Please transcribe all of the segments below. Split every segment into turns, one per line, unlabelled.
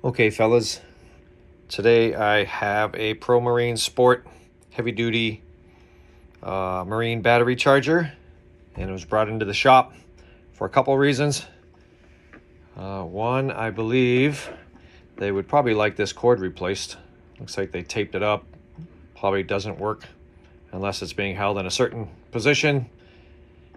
Okay, fellas, today I have a Pro Marine Sport heavy duty marine battery charger, and it was brought into the shop for a couple reasons. One, I believe they would probably like this cord replaced. Looks like they taped it up. Probably doesn't work unless it's being held in a certain position.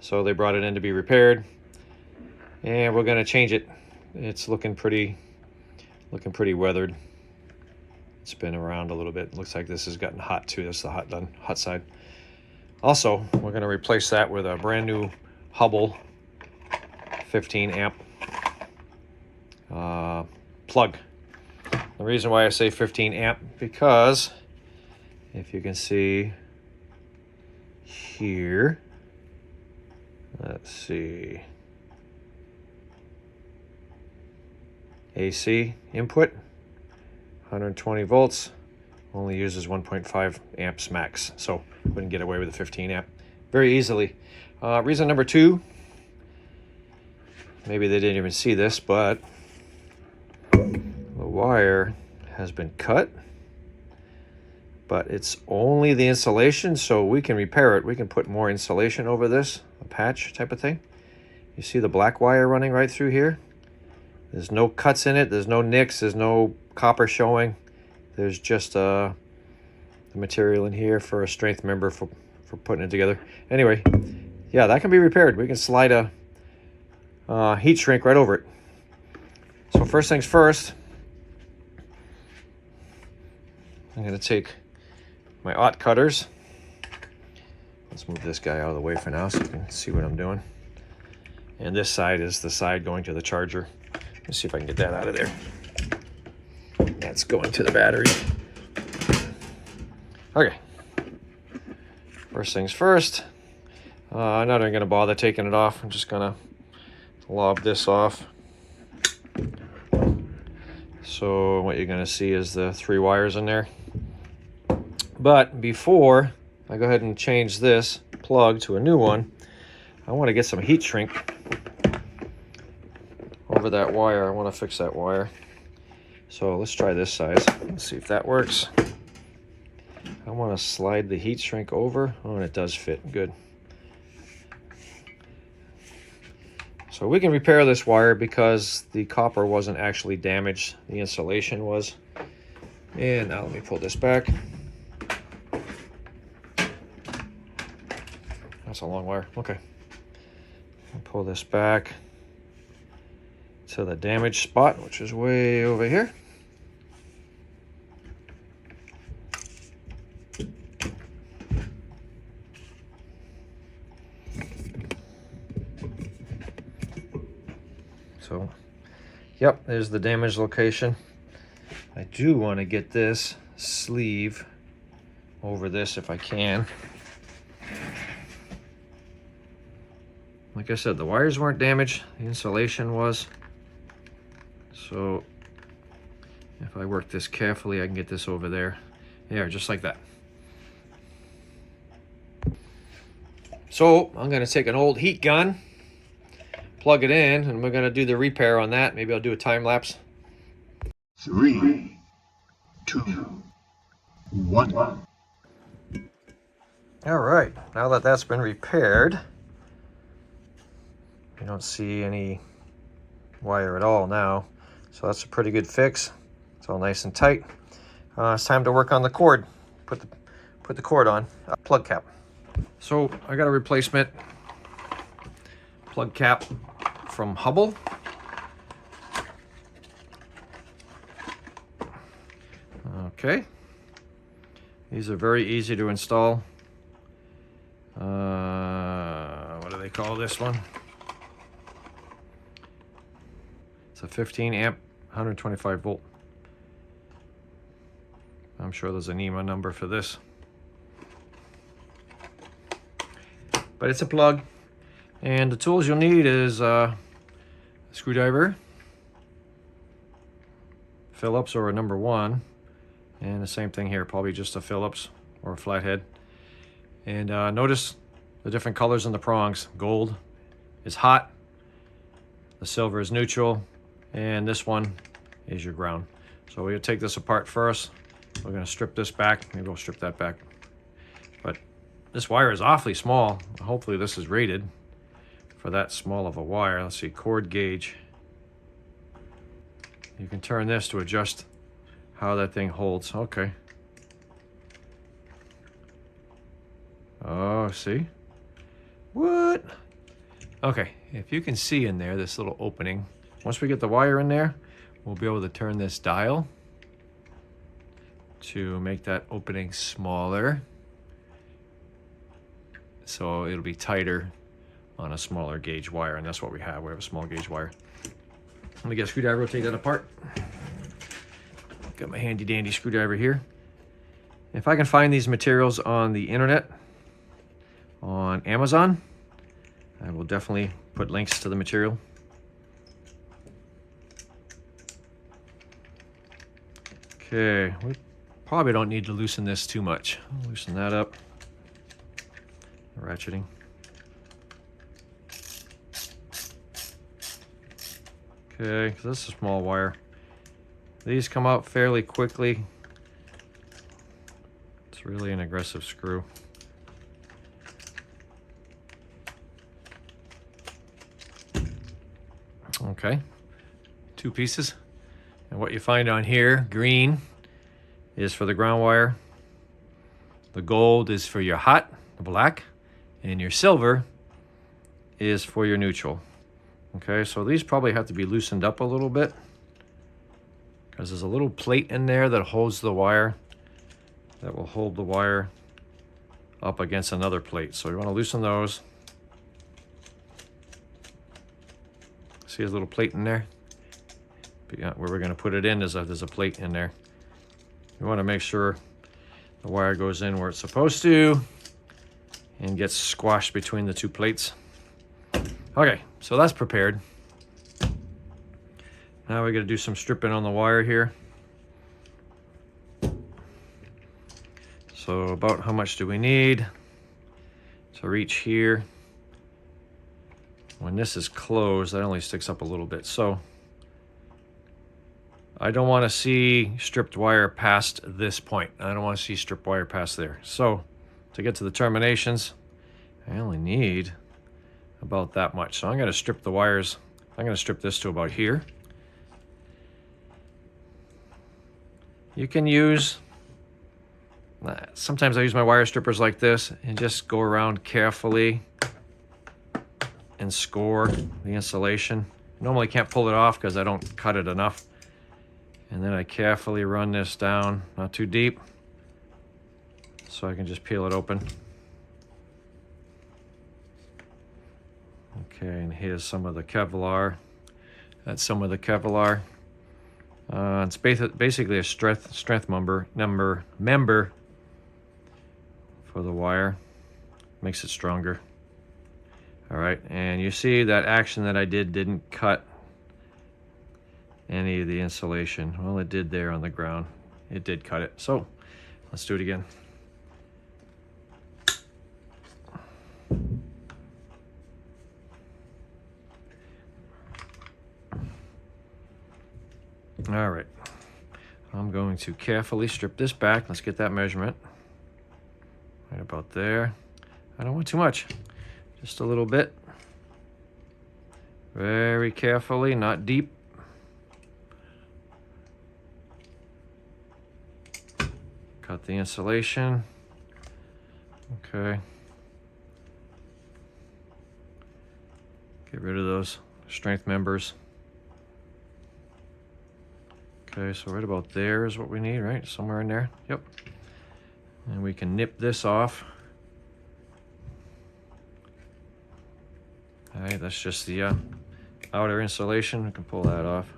So they brought it in to be repaired, and we're gonna change it. It's looking pretty weathered. It's been around a little bit. Looks like this has gotten hot too. That's the hot side. Also, we're going to replace that with a brand new Hubble 15 amp plug. The reason why I say 15 amp, because if you can see here, let's see, AC input, 120 volts, only uses 1.5 amps max, so wouldn't get away with a 15 amp very easily. Reason number two, maybe they didn't even see this, but the wire has been cut, but it's only the insulation, so we can repair it. We can put more insulation over this, a patch type of thing. You see the black wire running right through here? There's no cuts in it, there's no nicks, there's no copper showing. There's just the material in here for a strength member for putting it together. Anyway, yeah, that can be repaired. We can slide a heat shrink right over it. So first things first, I'm going to take my aught cutters. Let's move this guy out of the way for now so you can see what I'm doing. And this side is the side going to the charger. Let's see if I can get that out of there. That's going to the battery. Okay. First things first. I'm not even going to bother taking it off. I'm just going to lob this off. So what you're going to see is the 3 wires in there. But before I go ahead and change this plug to a new one, I want to get some heat shrink over that wire. I want to fix that wire. So let's try this size. Let's see if that works. I want to slide the heat shrink over. Oh, and it does fit. Good. So we can repair this wire because the copper wasn't actually damaged. The insulation was. And now let me pull this back. That's a long wire. Okay. I'll pull this back to the damaged spot, which is way over here. So, yep, there's the damaged location. I do want to get this sleeve over this if I can. Like I said, the wires weren't damaged, the insulation was. So if I work this carefully, I can get this over there. Yeah, just like that. So I'm going to take an old heat gun, plug it in, and we're going to do the repair on that. Maybe I'll do a time lapse.
3, 2, 1.
All right, now that that's been repaired, you don't see any wire at all now. So that's a pretty good fix. It's all nice and tight. It's time to work on the cord. Put the cord on. Plug cap. So I got a replacement plug cap from Hubble. Okay. These are very easy to install. What do they call this one? It's a 15 amp, 125 volt. I'm sure there's an EMA number for this. But it's a plug. And the tools you'll need is a screwdriver, Phillips or a number 1. And the same thing here, probably just a Phillips or a flathead. And notice the different colors in the prongs. Gold is hot, the silver is neutral, and this one is your ground. So we're gonna take this apart first. We're gonna strip this back. Maybe we'll strip that back. But this wire is awfully small. Hopefully this is rated for that small of a wire. Let's see, cord gauge. You can turn this to adjust how that thing holds. Okay. Oh, see? What? Okay, if you can see in there, this little opening, once we get the wire in there, we'll be able to turn this dial to make that opening smaller. So it'll be tighter on a smaller gauge wire, and that's what we have. We have a small gauge wire. Let me get a screwdriver, we'll take that apart. Got my handy dandy screwdriver here. If I can find these materials on the internet, on Amazon, I will definitely put links to the material. Okay, we probably don't need to loosen this too much. I'll loosen that up. Ratcheting. Okay, because this is a small wire. These come out fairly quickly. It's really an aggressive screw. Okay, 2 pieces. And what you find on here, green is for the ground wire. The gold is for your hot, the black, and your silver is for your neutral. Okay, so these probably have to be loosened up a little bit because there's a little plate in there that holds the wire, that will hold the wire up against another plate. So you want to loosen those. See a little plate in there? Where we're going to put it in is there's a plate in there. You want to make sure the wire goes in where it's supposed to and gets squashed between the 2 plates. Okay, so that's prepared. Now we're going to do some stripping on the wire here. So about how much do we need to reach here? When this is closed, that only sticks up a little bit. So I don't want to see stripped wire past this point. I don't want to see stripped wire past there. So to get to the terminations, I only need about that much. So I'm going to strip the wires. I'm going to strip this to about here. You can use, sometimes I use my wire strippers like this and just go around carefully and score the insulation. Normally can't pull it off because I don't cut it enough. And then I carefully run this down, not too deep, so I can just peel it open. Okay, and here's some of the Kevlar. That's some of the Kevlar. It's basically a strength member for the wire. Makes it stronger. All right, and you see that action that I did didn't cut any of the insulation. Well, it did there on the ground. It did cut it. So let's do it again. All right, I'm going to carefully strip this back. Let's get that measurement. Right about there. I don't want too much, just a little bit. Very carefully, not deep. Cut the insulation. Okay. Get rid of those strength members. Okay, so right about there is what we need, right? Somewhere in there. Yep. And we can nip this off. All right, that's just the outer insulation. We can pull that off.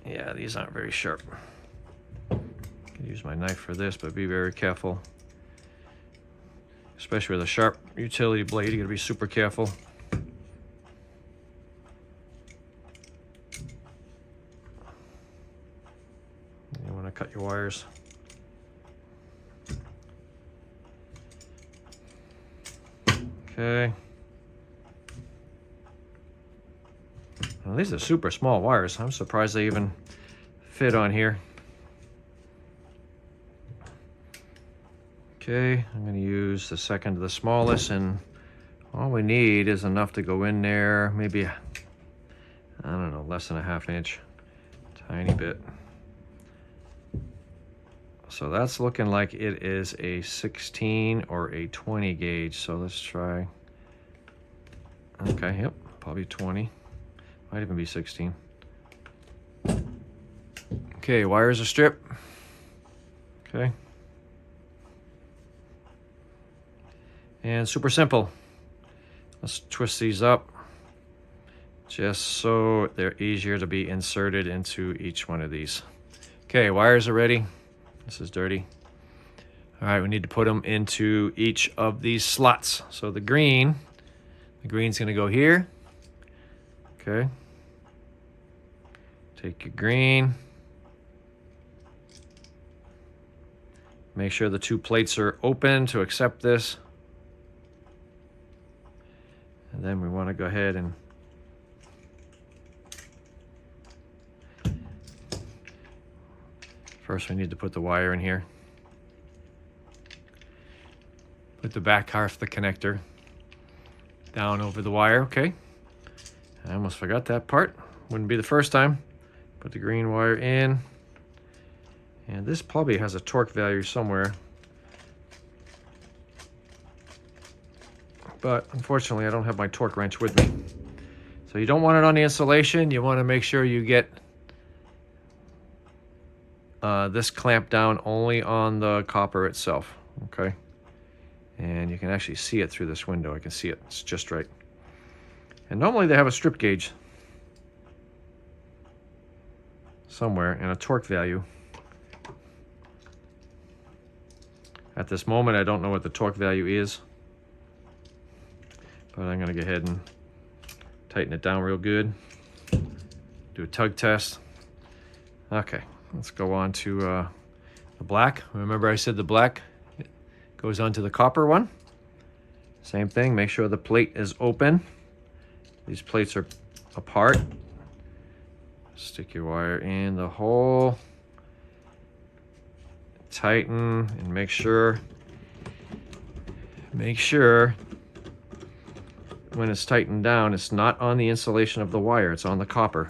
Yeah, these aren't very sharp. I can use my knife for this, but be very careful. Especially with a sharp utility blade, you gotta be super careful. You wanna cut your wires. Okay. Well, these are super small wires. I'm surprised they even fit on here. Okay, I'm going to use the second to the smallest, and all we need is enough to go in there, maybe, I don't know, less than a ½ inch, tiny bit. So that's looking like it is a 16 or a 20 gauge. So let's try. Okay, yep, probably 20. Might even be 16. Okay, wires a strip. Okay. And super simple. Let's twist these up just so they're easier to be inserted into each one of these. Okay, wires are ready. This is dirty. All right, we need to put them into each of these slots. So the green's gonna go here. Okay. Take your green. Make sure the 2 plates are open to accept this. And then we want to go ahead and first we need to put the wire in here. Put the back half of the connector down over the wire. Okay. I almost forgot that part. Wouldn't be the first time. Put the green wire in. And this probably has a torque value somewhere. But unfortunately, I don't have my torque wrench with me. So you don't want it on the insulation. You want to make sure you get this clamp down only on the copper itself. Okay. And you can actually see it through this window. I can see it. It's just right. And normally they have a strip gauge somewhere and a torque value. At this moment, I don't know what the torque value is, but I'm going to go ahead and tighten it down real good. Do a tug test. Okay, let's go on to the black. Remember I said the black goes onto the copper one. Same thing, make sure the plate is open. These plates are apart. Stick your wire in the hole. Tighten and make sure when it's tightened down, it's not on the insulation of the wire, it's on the copper.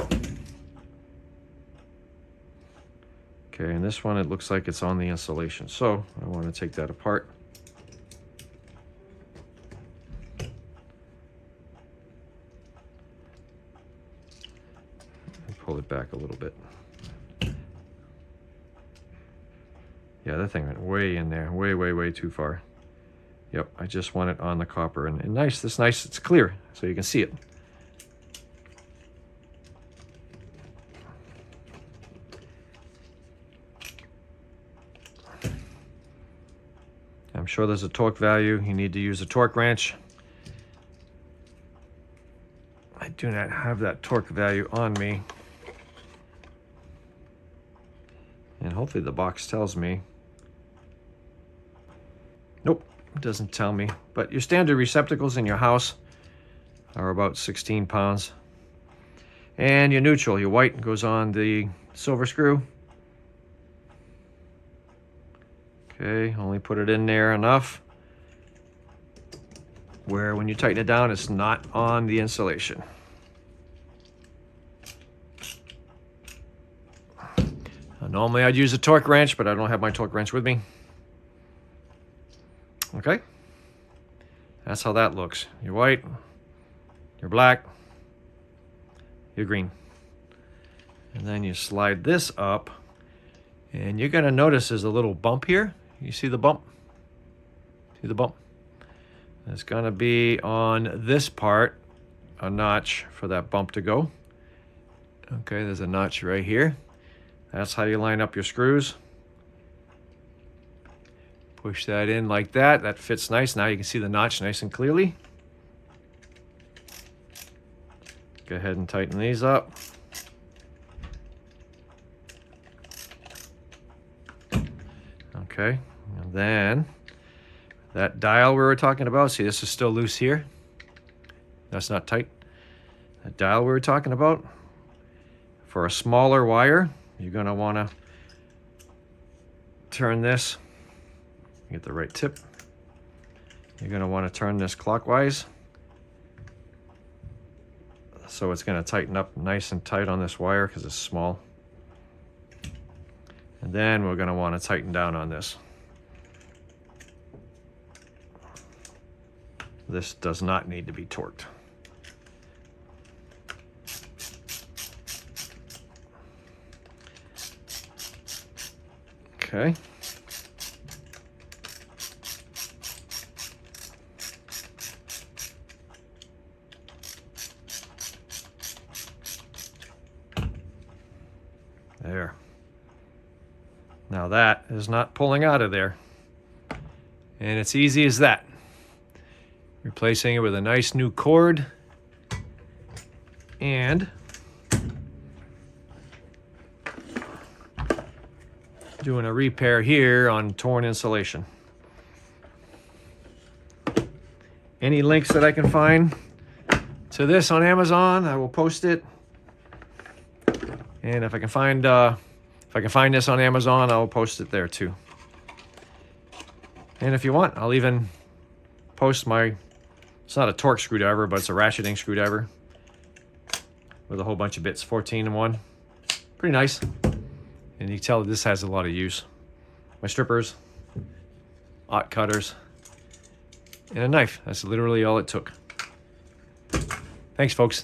Okay, and this one, it looks like it's on the insulation. So I want to take that apart. And pull it back a little bit. Yeah, that thing went way in there, way too far. Yep, I just want it on the copper, and nice, it's clear, so you can see it. I'm sure there's a torque value. You need to use a torque wrench. I do not have that torque value on me. And hopefully the box tells me. Nope, it doesn't tell me. But your standard receptacles in your house are about 16 pounds. And your neutral, your white, goes on the silver screw. Okay, only put it in there enough where when you tighten it down, it's not on the insulation. Normally I'd use a torque wrench, but I don't have my torque wrench with me. Okay, that's how that looks. Your white, your black, your green. And then you slide this up, and you're gonna notice there's a little bump here. You see the bump? See the bump? It's gonna be on this part, a notch for that bump to go. Okay, there's a notch right here. That's how you line up your screws. Push that in like that. That fits nice. Now you can see the notch nice and clearly. Go ahead and tighten these up. Okay, and then that dial we were talking about, see this is still loose here. That's not tight. that dial we were talking about. For a smaller wire, you're going to want to turn this, get the right tip. You're going to want to turn this clockwise. So it's going to tighten up nice and tight on this wire because it's small. And then we're going to want to tighten down on this. This does not need to be torqued. Okay. There. Now that is not pulling out of there. And it's easy as that. Replacing it with a nice new cord. And doing a repair here on torn insulation. Any links that I can find to this on Amazon, I will post it. And if I can find this on Amazon, I'll post it there too. And if you want, I'll even post my, it's not a torque screwdriver, but it's a ratcheting screwdriver with a whole bunch of bits, 14 in one. Pretty nice. And you can tell that this has a lot of use. My strippers, aught cutters, and a knife. That's literally all it took. Thanks, folks.